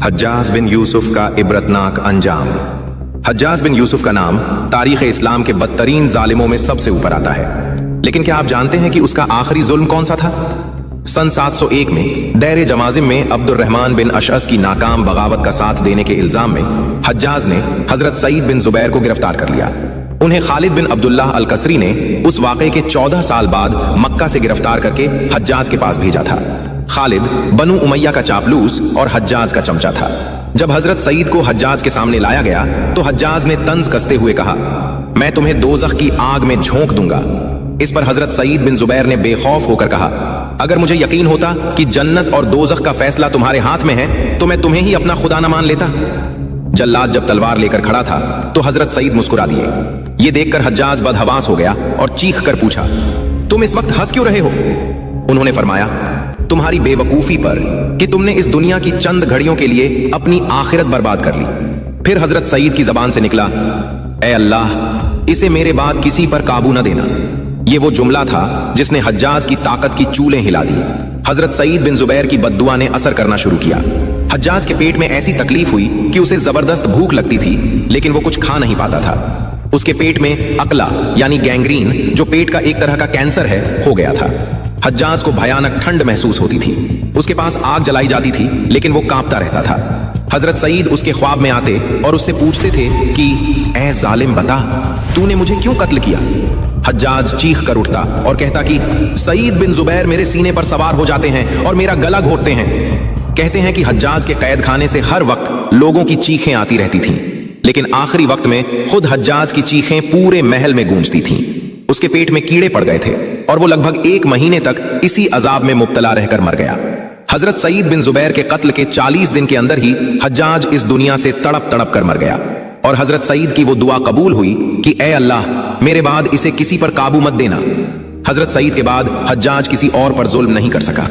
हज्जाज बिन यूसुफ का इबरतनाक अंजाम। हज्जाज बिन यूसुफ का नाम तारीख इस्लाम के बदतरीन जालिमों में सबसे ऊपर आता है, लेकिन क्या आप जानते हैं कि उसका आखिरी जुल्म कौन सा था? सन 701 में दैर जमाजिम में अब्दुर्रहमान बिन अशअस की नाकाम बगावत का साथ देने के इल्जाम में हज्जाज ने हजरत सईद बिन जुबैर को गिरफ्तार कर लिया। उन्हें खालिद बिन अब्दुल्लाह अल कसरी ने उस वाक़े के 14 साल बाद मक्का से गिरफ्तार करके हज्जाज के पास भेजा था। खालिद बनु उमैया का चापलूस और हज्जाज का चमचा था। जब हजरत सईद को हज्जाज के सामने लाया गया तो हज्जाज ने तंज कसते हुए कहा, मैं तुम्हें दोज़ख की आग में झोंक दूंगा। इस पर हजरत सईद बिन जुबैर ने बेखौफ होकर कहा, अगर मुझे यकीन होता कि जन्नत और दोज़ख का फैसला तुम्हारे हाथ में है तो मैं तुम्हें ही अपना खुदा न मान लेता। जल्लाद जब तलवार लेकर खड़ा था तो हजरत सईद मुस्कुरा दिए। ये देखकर हज्जाज बदहवास हो गया और चीख कर पूछा, तुम इस वक्त हंस क्यों रहे हो? उन्होंने फरमाया, तुम्हारी बेवकूफी पर कि तुमने इस दुनिया की चंद घड़ियों के लिए अपनी आखिरत बर्बाद कर ली। फिर हजरत सईद की जबान से निकला, ए अल्लाह, इसे मेरे बाद किसी पर काबू न देना। ये वो जुमला था जिसने हज्जाज की ताकत की चूलें हिला दी। हजरत सईद बिन जुबैर की बद्दुआ ने असर करना शुरू किया। हज्जाज के पेट में ऐसी तकलीफ हुई कि उसे जबरदस्त भूख लगती थी, लेकिन वो कुछ खा नहीं पाता था। उसके पेट में अकला यानी गैंग्रीन, जो पेट का एक तरह का कैंसर है, हो गया था। हज्जाज को भयानक ठंड महसूस होती थी। उसके पास आग जलाई जाती थी, लेकिन वो कांपता रहता था। हजरत सईद उसके ख्वाब में आते और उससे पूछते थे कि ऐ जालिम, बता तूने मुझे क्यों कत्ल किया? हज्जाज चीख कर उठता और कहता कि सईद बिन जुबैर मेरे सीने पर सवार हो जाते हैं और मेरा गला घोंटते हैं। कहते हैं कि हज्जाज के कैद खाने से हर वक्त लोगों की चीखें आती रहती थीं, लेकिन आखिरी वक्त में खुद हज्जाज की चीखें पूरे महल में गूंजती थीं। उसके पेट में कीड़े पड़ गए थे और वो लगभग 1 महीने तक इसी अजाब में मुब्तला रहकर मर गया। हजरत सईद बिन जुबैर के कत्ल के 40 दिन के अंदर ही हज्जाज इस दुनिया से तड़प तड़प कर मर गया और हजरत सईद की वो दुआ कबूल हुई कि ए अल्लाह, मेरे बाद इसे किसी पर काबू मत देना। हजरत सईद के बाद हज्जाज किसी और पर जुल्म नहीं कर सका।